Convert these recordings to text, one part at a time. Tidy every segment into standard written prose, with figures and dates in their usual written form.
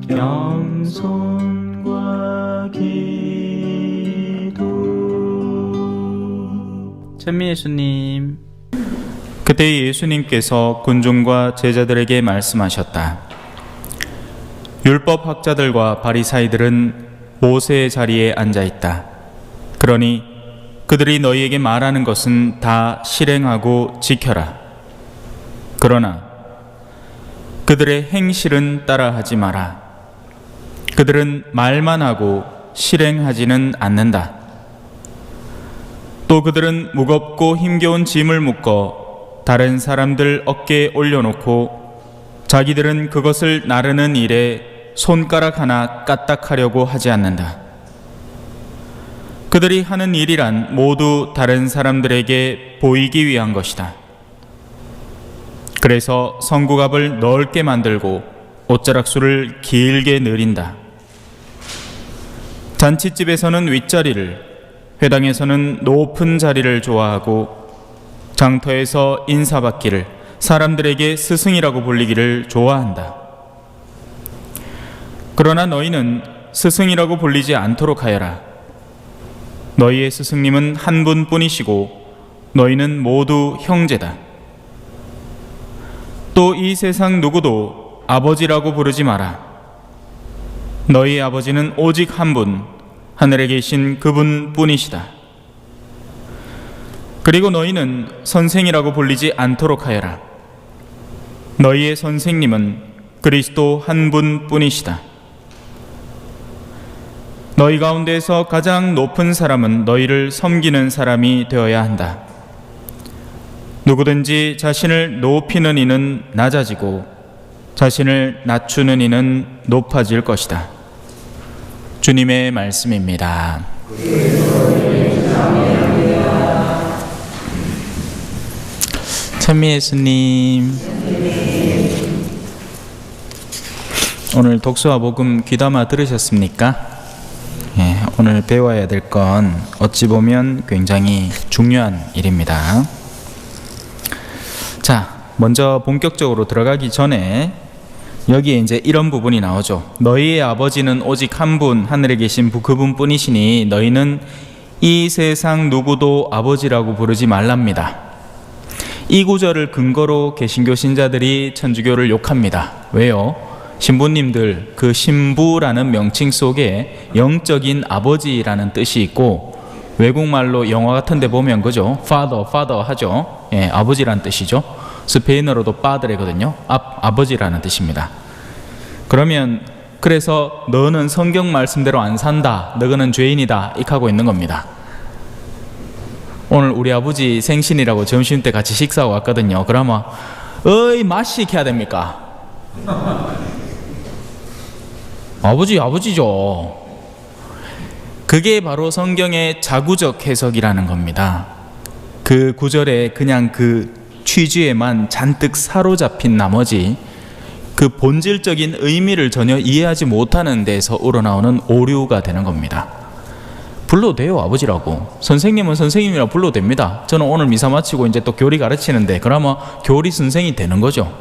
겸손과 기도. 찬미 예수님. 그때 예수님께서 군중과 제자들에게 말씀하셨다. 율법 학자들과 바리사이들은 모세의 자리에 앉아 있다. 그러니 그들이 너희에게 말하는 것은 다 실행하고 지켜라. 그러나 그들의 행실은 따라하지 마라. 그들은 말만 하고 실행하지는 않는다. 또 그들은 무겁고 힘겨운 짐을 묶어 다른 사람들 어깨에 올려놓고 자기들은 그것을 나르는 일에 손가락 하나 까딱하려고 하지 않는다. 그들이 하는 일이란 모두 다른 사람들에게 보이기 위한 것이다. 그래서 성구갑을 넓게 만들고 옷자락수를 길게 늘인다. 잔치집에서는 윗자리를, 회당에서는 높은 자리를 좋아하고 장터에서 인사받기를, 사람들에게 스승이라고 불리기를 좋아한다. 그러나 너희는 스승이라고 불리지 않도록 하여라. 너희의 스승님은 한 분뿐이시고 너희는 모두 형제다. 또 이 세상 누구도 아버지라고 부르지 마라. 너희 아버지는 오직 한 분, 하늘에 계신 그분뿐이시다. 그리고 너희는 선생이라고 불리지 않도록 하여라. 너희의 선생님은 그리스도 한 분뿐이시다. 너희 가운데서 가장 높은 사람은 너희를 섬기는 사람이 되어야 한다. 누구든지 자신을 높이는 이는 낮아지고 자신을 낮추는 이는 높아질 것이다. 주님의 말씀입니다. 찬미 예수님. 오늘 독서와 복음 귀담아 들으셨습니까? 예, 오늘 배워야 될 건 어찌 보면 굉장히 중요한 일입니다. 자, 먼저 본격적으로 들어가기 전에 여기에 이제 이런 부분이 나오죠. 너희의 아버지는 오직 한 분, 하늘에 계신 그분뿐이시니 너희는 이 세상 누구도 아버지라고 부르지 말랍니다. 이 구절을 근거로 개신교 신자들이 천주교를 욕합니다. 왜요? 신부님들, 그 신부라는 명칭 속에 영적인 아버지라는 뜻이 있고, 외국말로 영화 같은 데 보면 그죠? father 하죠. 예, 아버지라는 뜻이죠. 스페인어로도 padre거든요. 아버지라는 뜻입니다. 그러면 그래서 너는 성경 말씀대로 안 산다, 너는 죄인이다, 이렇게 하고 있는 겁니다. 오늘 우리 아버지 생신이라고 점심때 같이 식사하고 왔거든요. 그러면 어이 맛이 해야 됩니까? 아버지죠. 그게 바로 성경의 자구적 해석이라는 겁니다. 그 구절에 그냥 그 취지에만 잔뜩 사로잡힌 나머지 그 본질적인 의미를 전혀 이해하지 못하는 데서 우러나오는 오류가 되는 겁니다. 불러도 돼요, 아버지라고. 선생님은 선생님이라고 불러도 됩니다. 저는 오늘 미사 마치고 이제 또 교리 가르치는데 그러면 교리 선생이 되는 거죠.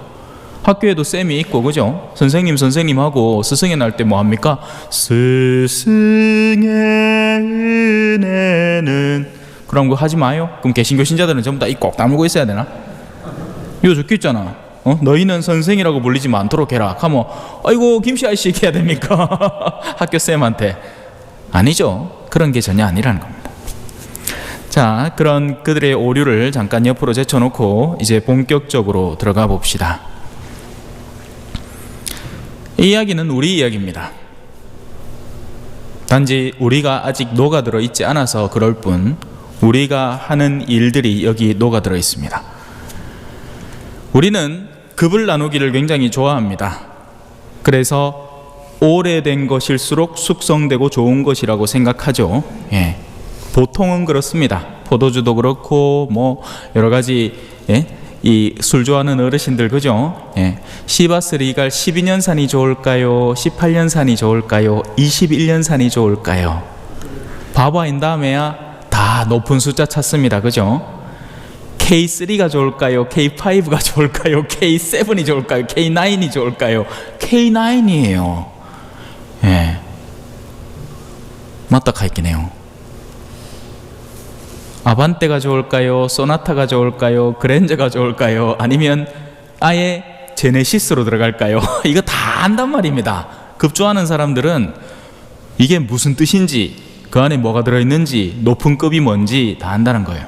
학교에도 쌤이 있고 그죠? 선생님하고 스승의 날 때 뭐 합니까? 스승의 은혜는, 그런 거 하지 마요. 그럼 개신교 신자들은 전부 다 이 꼭 다물고 있어야 되나? 이거 적혀있잖아. 너희는 선생이라고 불리지 않도록 해라 하면 아이고 김씨 아저씨 이렇게 해야 됩니까? 학교 쌤한테. 아니죠. 그런 게 전혀 아니라는 겁니다. 자, 그런 그들의 오류를 잠깐 옆으로 제쳐놓고 이제 본격적으로 들어가 봅시다. 이 이야기는 우리 이야기입니다. 단지 우리가 아직 녹아들어 있지 않아서 그럴 뿐, 우리가 하는 일들이 여기 녹아들어 있습니다. 우리는 급을 나누기를 굉장히 좋아합니다. 그래서 오래된 것일수록 숙성되고 좋은 것이라고 생각하죠. 예, 보통은 그렇습니다. 포도주도 그렇고 뭐 여러 가지, 예? 이 술 좋아하는 어르신들 그죠? 예. 시바스 리갈 12년산이 좋을까요? 18년산이 좋을까요? 21년산이 좋을까요? 바바인 다음에야 다 높은 숫자 찾습니다. 그죠? K3가 좋을까요? K5가 좋을까요? K7이 좋을까요? K9이 좋을까요? K9이에요. 예. 맞다 카있기네요. 아반떼가 좋을까요? 소나타가 좋을까요? 그랜저가 좋을까요? 아니면 아예 제네시스로 들어갈까요? 이거 다 안단 말입니다. 급조하는 사람들은 이게 무슨 뜻인지, 그 안에 뭐가 들어있는지, 높은 급이 뭔지 다 안다는 거예요.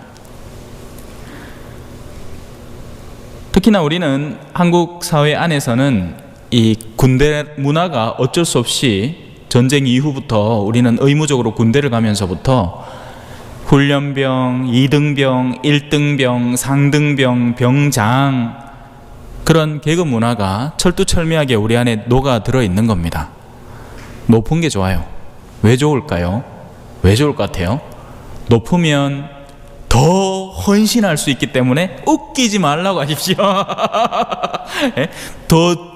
특히나 우리는 한국 사회 안에서는 이 군대 문화가 어쩔 수 없이 전쟁 이후부터 우리는 의무적으로 군대를 가면서부터 훈련병, 2등병, 1등병, 상등병, 병장, 그런 계급 문화가 철두철미하게 우리 안에 녹아 들어 있는 겁니다. 높은 게 좋아요. 왜 좋을까요? 왜 좋을 것 같아요? 높으면 더 헌신할 수 있기 때문에 웃기지 말라고 하십시오. 더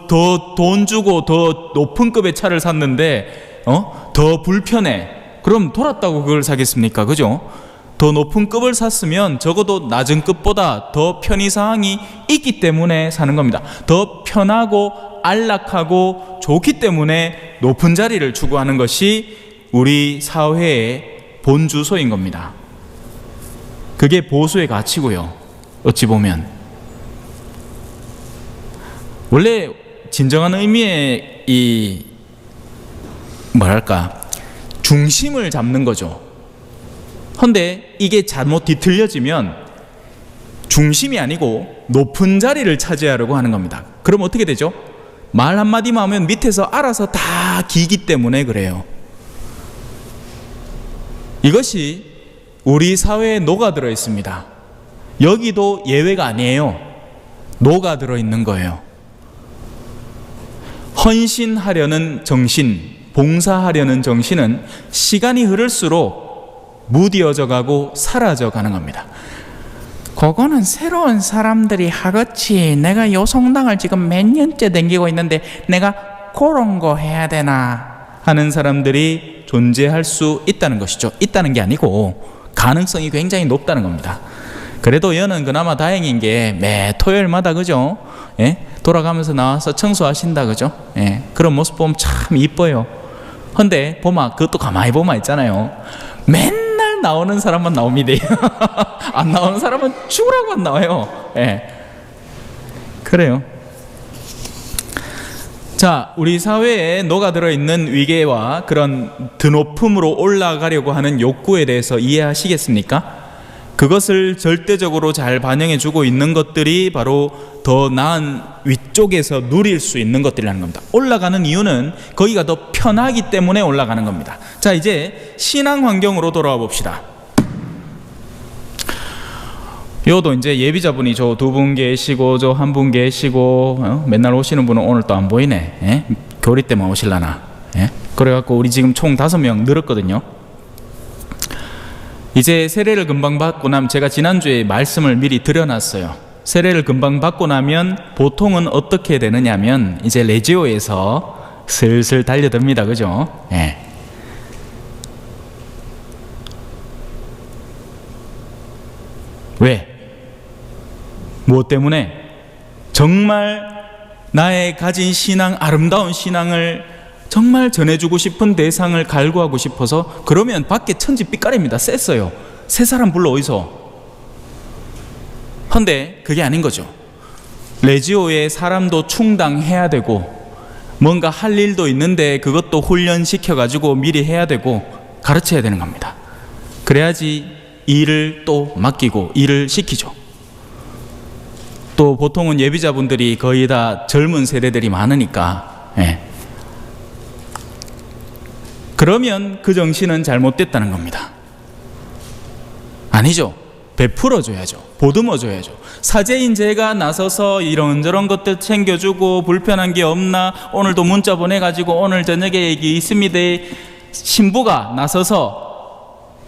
돈 주고 더 높은 급의 차를 샀는데 더 불편해. 그럼 돌았다고 그걸 사겠습니까? 그죠? 더 높은 급을 샀으면 적어도 낮은 급보다 더 편의사항이 있기 때문에 사는 겁니다. 더 편하고 안락하고 좋기 때문에 높은 자리를 추구하는 것이 우리 사회의 본주소인 겁니다. 그게 보수의 가치고요. 어찌 보면 원래 진정한 의미의 이 뭐랄까 중심을 잡는 거죠. 근데 이게 잘못 뒤틀려지면 중심이 아니고 높은 자리를 차지하려고 하는 겁니다. 그럼 어떻게 되죠? 말 한마디만 하면 밑에서 알아서 다 기기 때문에 그래요. 이것이 우리 사회에 녹아들어 있습니다. 여기도 예외가 아니에요. 녹아들어 있는 거예요. 헌신하려는 정신, 봉사하려는 정신은 시간이 흐를수록 무뎌져 가고 사라져 가는 겁니다. 그거는 새로운 사람들이 하겠지. 내가 요 성당을 지금 몇 년째 다니고 있는데 내가 그런 거 해야 되나 하는 사람들이 존재할 수 있다는 것이죠. 있다는 게 아니고 가능성이 굉장히 높다는 겁니다. 그래도 여는 그나마 다행인 게 매 토요일마다 그죠? 예? 돌아가면서 나와서 청소하신다 그죠? 예. 그런 모습 보면 참 이뻐요. 근데 보마 그것도 가만히 보마 있잖아요. 맨날 나오는 사람만 나옵니다. 안 나오는 사람은 죽으라고만 나와요. 예. 그래요. 자, 우리 사회에 녹아들어 있는 위계와 그런 드높음으로 올라가려고 하는 욕구에 대해서 이해하시겠습니까? 그것을 절대적으로 잘 반영해주고 있는 것들이 바로 더 나은 위쪽에서 누릴 수 있는 것들이라는 겁니다. 올라가는 이유는 거기가 더 편하기 때문에 올라가는 겁니다. 자, 이제 신앙 환경으로 돌아와 봅시다. 요도 이제 예비자분이 저 두 분 계시고 저 한 분 계시고 맨날 오시는 분은 오늘 또 안 보이네. 예? 교리 때만 오실라나. 예? 그래갖고 우리 지금 총 5명 늘었거든요. 이제 세례를 금방 받고 나면 제가 지난주에 말씀을 미리 드려놨어요. 세례를 금방 받고 나면 보통은 어떻게 되느냐면 이제 레지오에서 슬슬 달려듭니다. 그죠? 예. 왜? 무엇 때문에? 정말 나의 가진 신앙, 아름다운 신앙을 정말 전해주고 싶은 대상을 갈구하고 싶어서. 그러면 밖에 천지 삐까리입니다. 셌어요. 세 사람 불러 어디서? 근데 그게 아닌 거죠. 레지오에 사람도 충당해야 되고 뭔가 할 일도 있는데 그것도 훈련시켜가지고 미리 해야 되고 가르쳐야 되는 겁니다. 그래야지 일을 또 맡기고 일을 시키죠. 또 보통은 예비자분들이 거의 다 젊은 세대들이 많으니까. 예. 그러면 그 정신은 잘못됐다는 겁니다. 아니죠. 베풀어줘야죠. 보듬어줘야죠. 사제인 제가 나서서 이런저런 것들 챙겨주고 불편한 게 없나, 오늘도 문자 보내가지고 오늘 저녁에 얘기 있습니다, 신부가 나서서,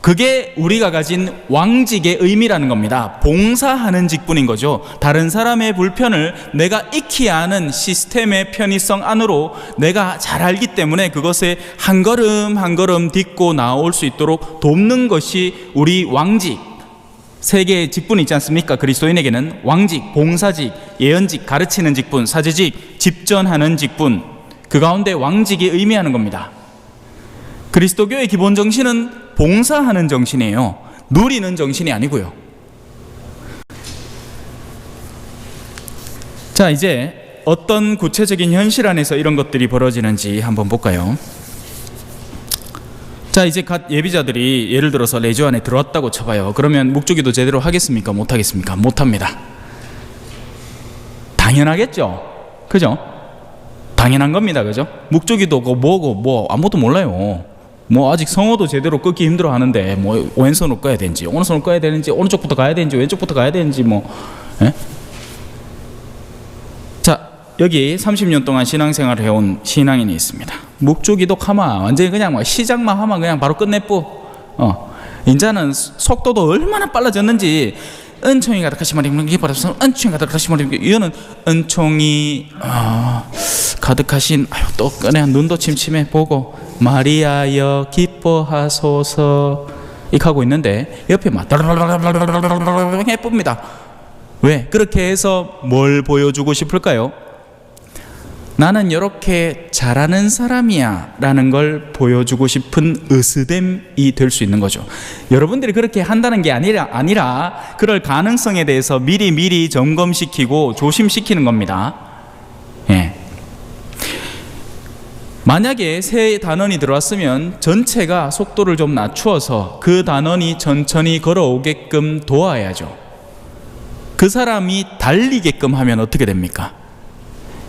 그게 우리가 가진 왕직의 의미라는 겁니다. 봉사하는 직분인 거죠. 다른 사람의 불편을 내가 익히 아는 시스템의 편의성 안으로 내가 잘 알기 때문에 그것에 한 걸음 한 걸음 딛고 나올 수 있도록 돕는 것이 우리 왕직, 세 개의 직분이 있지 않습니까? 그리스도인에게는 왕직, 봉사직, 예언직, 가르치는 직분, 사제직, 집전하는 직분, 그 가운데 왕직이 의미하는 겁니다. 그리스도교의 기본 정신은 봉사하는 정신이에요. 누리는 정신이 아니고요. 자, 이제 어떤 구체적인 현실 안에서 이런 것들이 벌어지는지 한번 볼까요? 자, 이제 갓 예비자들이 예를 들어서 레지오 안에 들어왔다고 쳐봐요. 그러면 묵주기도 제대로 하겠습니까? 못하겠습니까? 못합니다. 당연하겠죠? 그죠? 당연한 겁니다. 그죠? 묵주기도 뭐고 아무것도 몰라요. 뭐 아직 성어도 제대로 끊기 힘들어 하는데 뭐 왼손으로 꺼야 되는지 오른손으로 꺼야 되는지 오른쪽부터 가야 되는지 왼쪽부터 가야 되는지 뭐 예? 자, 여기 30년 동안 신앙생활을 해온 신앙인이 있습니다. 묵주기도 하마 완전히 그냥 막 시작만 하면 그냥 바로 끝내뿌. 인자는 속도도 얼마나 빨라졌는지 은총이 가득하신 말이면 기뻐서 은총이 가득하신 말이면 이거는 은총이 가득하신 또 꺼내 눈도 침침해 보고 마리아여 기뻐하소서 이렇게 하고 있는데 옆에 막 예쁩니다. 왜? 그렇게 해서 뭘 보여주고 싶을까요? 나는 이렇게 잘하는 사람이야 라는 걸 보여주고 싶은 으스댐이 될 수 있는 거죠. 여러분들이 그렇게 한다는 게 아니라 그럴 가능성에 대해서 미리 점검시키고 조심시키는 겁니다. 예. 만약에 새 단원이 들어왔으면 전체가 속도를 좀 낮추어서 그 단원이 천천히 걸어오게끔 도와야죠. 그 사람이 달리게끔 하면 어떻게 됩니까?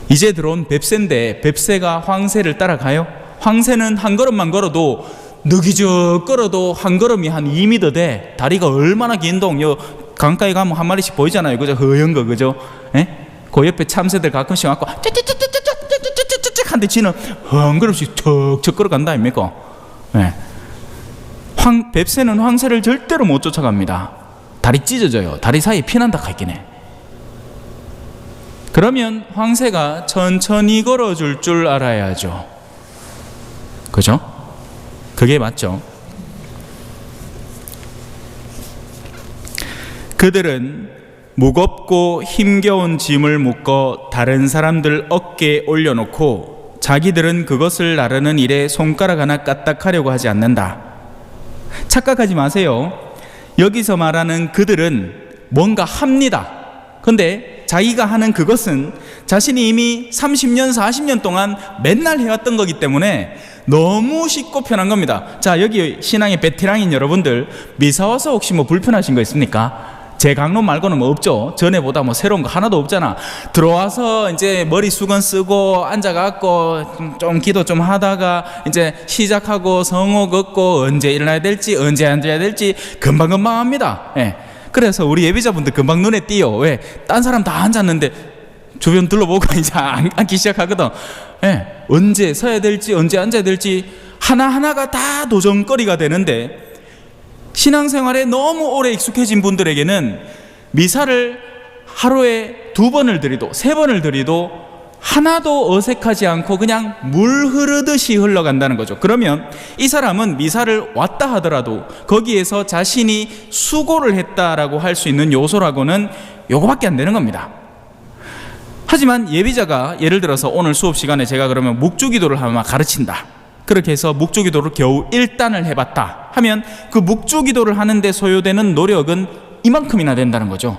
이제 들어온 뱁새인데 뱁새가 황새를 따라가요? 황새는 한 걸음만 걸어도 느기적 걸어도 한 걸음이 한 2m 돼. 다리가 얼마나 긴동. 요 강가에 가면 한 마리씩 보이잖아요. 그죠? 허연 거 그죠? 예? 그 옆에 참새들 가끔씩 와서 한데 지는 한 걸음씩 척척 걸어간다 아닙니까? 예. 뱁새는 황새를 절대로 못 쫓아갑니다. 다리 찢어져요. 다리 사이에 피난다 할기네. 그러면 황새가 천천히 걸어줄 줄 알아야죠. 그죠? 그게 맞죠. 그들은 무겁고 힘겨운 짐을 묶어 다른 사람들 어깨에 올려놓고 자기들은 그것을 나르는 일에 손가락 하나 까딱하려고 하지 않는다. 착각하지 마세요. 여기서 말하는 그들은 뭔가 합니다. 근데 자기가 하는 그것은 자신이 이미 30년, 40년 동안 맨날 해왔던 거기 때문에 너무 쉽고 편한 겁니다. 자, 여기 신앙의 베테랑인 여러분들 미사 와서 혹시 뭐 불편하신 거 있습니까? 제 강론 말고는 뭐 없죠. 전에보다 뭐 새로운 거 하나도 없잖아. 들어와서 이제 머리 수건 쓰고 앉아갖고 좀 기도 좀 하다가 이제 시작하고 성호 걷고 언제 일어나야 될지 언제 앉아야 될지 금방금방 합니다. 예. 그래서 우리 예비자분들 금방 눈에 띄요. 왜? 딴 사람 다 앉았는데 주변 둘러보고 이제 앉기 시작하거든. 예. 언제 서야 될지 언제 앉아야 될지 하나하나가 다 도전거리가 되는데 신앙생활에 너무 오래 익숙해진 분들에게는 미사를 하루에 2번을 드리도 3번을 드리도 하나도 어색하지 않고 그냥 물 흐르듯이 흘러간다는 거죠. 그러면 이 사람은 미사를 왔다 하더라도 거기에서 자신이 수고를 했다라고 할 수 있는 요소라고는 요거밖에 안 되는 겁니다. 하지만 예비자가 예를 들어서 오늘 수업 시간에 제가 그러면 묵주기도를 하면 가르친다. 그렇게 해서 묵주기도를 겨우 1단을 해봤다 하면 그 묵주기도를 하는데 소요되는 노력은 이만큼이나 된다는 거죠.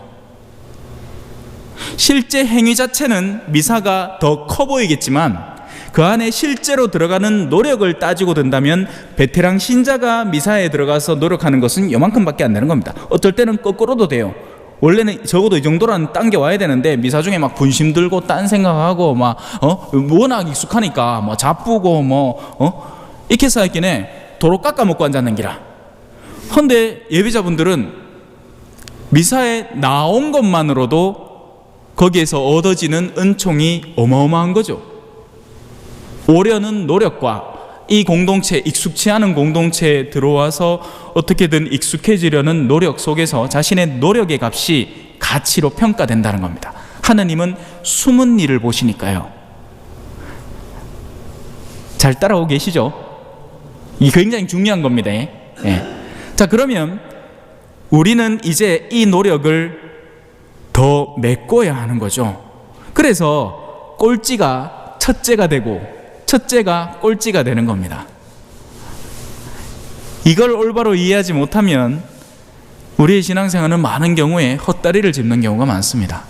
실제 행위 자체는 미사가 더 커 보이겠지만 그 안에 실제로 들어가는 노력을 따지고 든다면 베테랑 신자가 미사에 들어가서 노력하는 것은 요만큼밖에 안 되는 겁니다. 어떨 때는 거꾸로도 돼요. 원래는 적어도 이 정도는 당겨와야 되는데 미사 중에 막 분심 들고 딴 생각하고 막 워낙 익숙하니까 뭐 자쁘고 이렇게 쌓였긴 해. 도로 깎아먹고 앉았는 기라. 헌데 예비자분들은 미사에 나온 것만으로도 거기에서 얻어지는 은총이 어마어마한 거죠. 오려는 노력과 이 공동체, 익숙치 않은 공동체에 들어와서 어떻게든 익숙해지려는 노력 속에서 자신의 노력의 값이 가치로 평가된다는 겁니다. 하느님은 숨은 일을 보시니까요. 잘 따라오고 계시죠? 이게 굉장히 중요한 겁니다. 예. 자, 그러면 우리는 이제 이 노력을 더 메꿔야 하는 거죠. 그래서 꼴찌가 첫째가 되고 첫째가 꼴찌가 되는 겁니다. 이걸 올바로 이해하지 못하면 우리의 신앙생활은 많은 경우에 헛다리를 짚는 경우가 많습니다.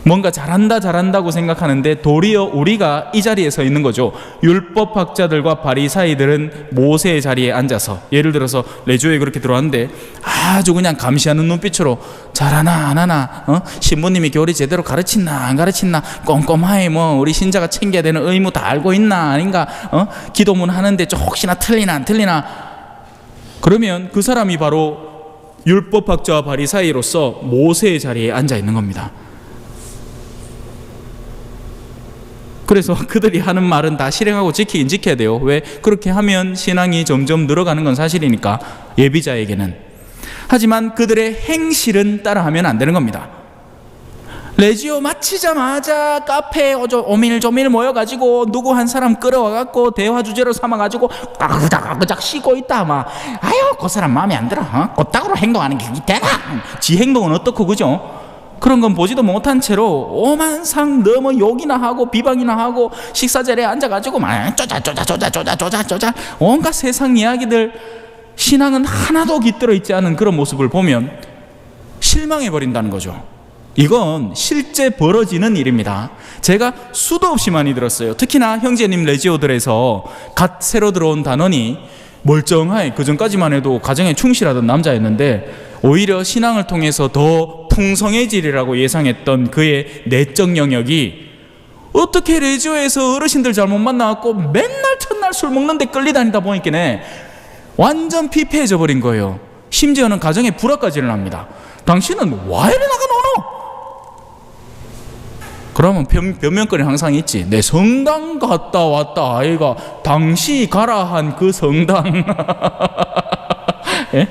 뭔가 잘한다고 생각하는데 도리어 우리가 이 자리에 서 있는 거죠. 율법학자들과 바리사이들은 모세의 자리에 앉아서, 예를 들어서 레조에 그렇게 들어왔는데 아주 그냥 감시하는 눈빛으로 잘하나 안 하나, 신부님이 교리 제대로 가르친나 안 가르친나, 꼼꼼하게 뭐 우리 신자가 챙겨야 되는 의무 다 알고 있나 아닌가, 기도문 하는데 좀 혹시나 틀리나 안 틀리나. 그러면 그 사람이 바로 율법학자와 바리사이로서 모세의 자리에 앉아 있는 겁니다. 그래서 그들이 하는 말은 다 실행하고 지키긴 지켜야 돼요. 왜? 그렇게 하면 신앙이 점점 늘어가는 건 사실이니까, 예비자에게는. 하지만 그들의 행실은 따라하면 안 되는 겁니다. 레지오 마치자마자 카페에 오밀조밀 모여가지고 누구 한 사람 끌어와갖고 대화 주제로 삼아가지고 까그작 쉬고 있다. 막 아유 그 사람 마음에 안 들어, 그따구로 행동하는 게 되나? 지 행동은 어떻고, 그죠? 그런 건 보지도 못한 채로 오만상 너무 욕이나 하고 비방이나 하고 식사 자리에 앉아가지고 막 쪼자 온갖 세상 이야기들, 신앙은 하나도 깃들어 있지 않은 그런 모습을 보면 실망해 버린다는 거죠. 이건 실제 벌어지는 일입니다. 제가 수도 없이 많이 들었어요. 특히나 형제님 레지오들에서 갓 새로 들어온 단원이 멀쩡하게, 그전까지만 해도 가정에 충실하던 남자였는데 오히려 신앙을 통해서 더 풍성해지리라고 예상했던 그의 내적 영역이 어떻게 레지오에서 어르신들 잘못 만나갖고 맨날 첫날 술 먹는데 끌리다니다 보니까 완전 피폐해져 버린 거예요. 심지어는 가정에 불화까지 일어납니다. 당신은 왜 이리 나가노노? 그러면 변명거리는 항상 있지. 내 성당 갔다 왔다 아이가. 당시 가라 한 그 성당. 예?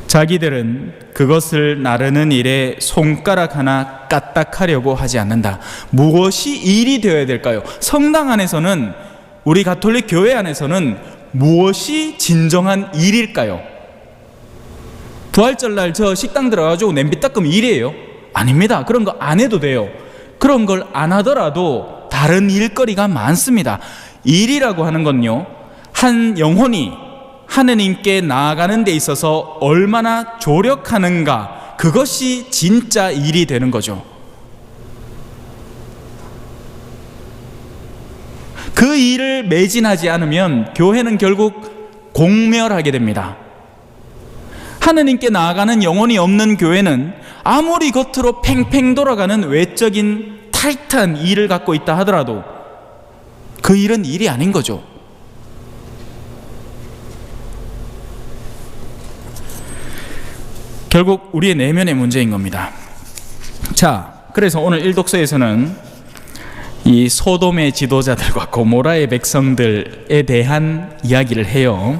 자기들은 그것을 나르는 일에 손가락 하나 까딱하려고 하지 않는다. 무엇이 일이 되어야 될까요? 성당 안에서는, 우리 가톨릭 교회 안에서는 무엇이 진정한 일일까요? 부활절날 저 식당 들어가지고 냄비 닦으면 일이에요? 아닙니다. 그런 거 안 해도 돼요. 그런 걸 안 하더라도 다른 일거리가 많습니다. 일이라고 하는 건요, 한 영혼이 하느님께 나아가는 데 있어서 얼마나 조력하는가, 그것이 진짜 일이 되는 거죠. 그 일을 매진하지 않으면 교회는 결국 공멸하게 됩니다. 하느님께 나아가는 영혼이 없는 교회는 아무리 겉으로 팽팽 돌아가는 외적인 타이트한 일을 갖고 있다 하더라도 그 일은 일이 아닌 거죠. 결국 우리의 내면의 문제인 겁니다. 자, 그래서 오늘 일독서에서는 이 소돔의 지도자들과 고모라의 백성들에 대한 이야기를 해요.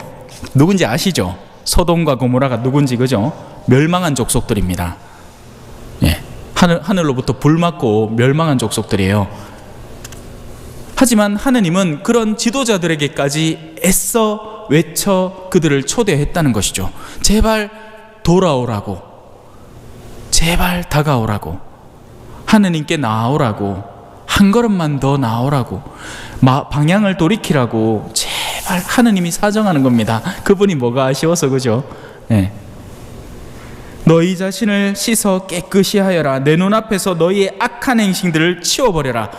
누군지 아시죠? 소돔과 고모라가 누군지, 그죠? 멸망한 족속들입니다. 예, 하늘로부터 불 맞고 멸망한 족속들이에요. 하지만 하느님은 그런 지도자들에게까지 애써 외쳐 그들을 초대했다는 것이죠. 제발 돌아오라고, 제발 다가오라고, 하느님께 나아오라고, 한 걸음만 더 나아오라고, 방향을 돌이키라고 제발 하느님이 사정하는 겁니다. 그분이 뭐가 아쉬워서, 그죠? 네. 너희 자신을 씻어 깨끗이 하여라. 내 눈앞에서 너희의 악한 행실들을 치워버려라.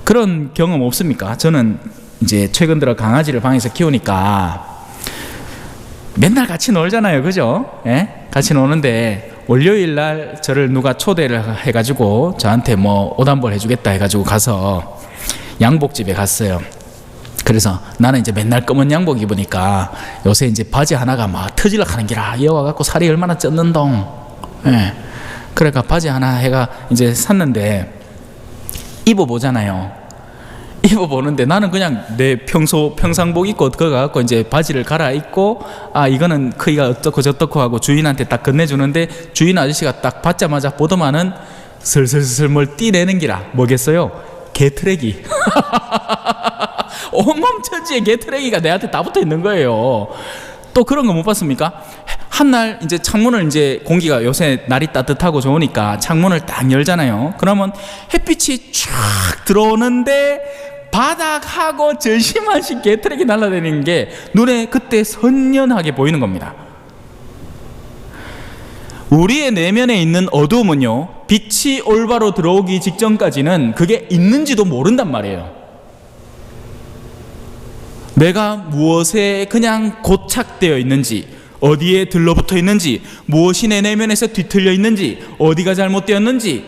그런 경험 없습니까? 저는 이제 최근 들어 강아지를 방에서 키우니까 맨날 같이 놀잖아요, 그죠? 예? 같이 노는데 월요일 날 저를 누가 초대를 해가지고 저한테 뭐 옷 한 벌 해주겠다 해가지고 가서 양복집에 갔어요. 그래서 나는 이제 맨날 검은 양복 입으니까 요새 이제 바지 하나가 막 터질라 하는 기라. 이어와갖고 살이 얼마나 쪘는동. 예. 그러니까 바지 하나 해가 이제 샀는데 입어보잖아요. 입어보는데 나는 그냥 내 평상복 입고 그거 갖고 이제 바지를 갈아입고, 아 이거는 크기가 어떻고 저떻고 하고 주인한테 딱 건네주는데 주인 아저씨가 딱 받자마자 보더만은 슬슬슬 뭘 띠내는 기라. 뭐겠어요? 개트레기. 온몸 천지에 개트레기가 내한테 다 붙어 있는 거예요. 또 그런 거 못 봤습니까? 한날 이제 창문을 이제 공기가 요새 날이 따뜻하고 좋으니까 창문을 딱 열잖아요. 그러면 햇빛이 쫙 들어오는데 바닥하고 절심하신 개트랙이 날아다니는 게 눈에 그때 선연하게 보이는 겁니다. 우리의 내면에 있는 어두움은요, 빛이 올바로 들어오기 직전까지는 그게 있는지도 모른단 말이에요. 내가 무엇에 그냥 고착되어 있는지, 어디에 들러붙어 있는지, 무엇이 내 내면에서 뒤틀려 있는지, 어디가 잘못되었는지,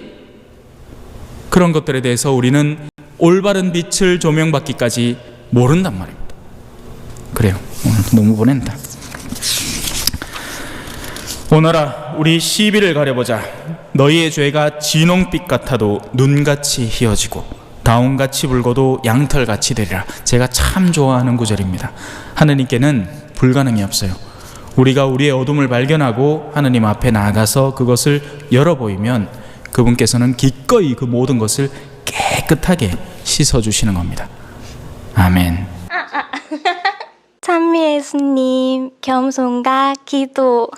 그런 것들에 대해서 우리는 올바른 빛을 조명받기까지 모른단 말입니다. 그래요. 오늘 너무 보낸다. 오너라 우리 시비를 가려보자. 너희의 죄가 진홍빛 같아도 눈같이 희어지고 다운같이 붉어도 양털같이 되리라. 제가 참 좋아하는 구절입니다. 하느님께는 불가능이 없어요. 우리가 우리의 어둠을 발견하고 하느님 앞에 나아가서 그것을 열어보이면 그분께서는 기꺼이 그 모든 것을 깨끗하게 씻어주시는 겁니다. 아멘. 찬미 예수님, 겸손과 기도.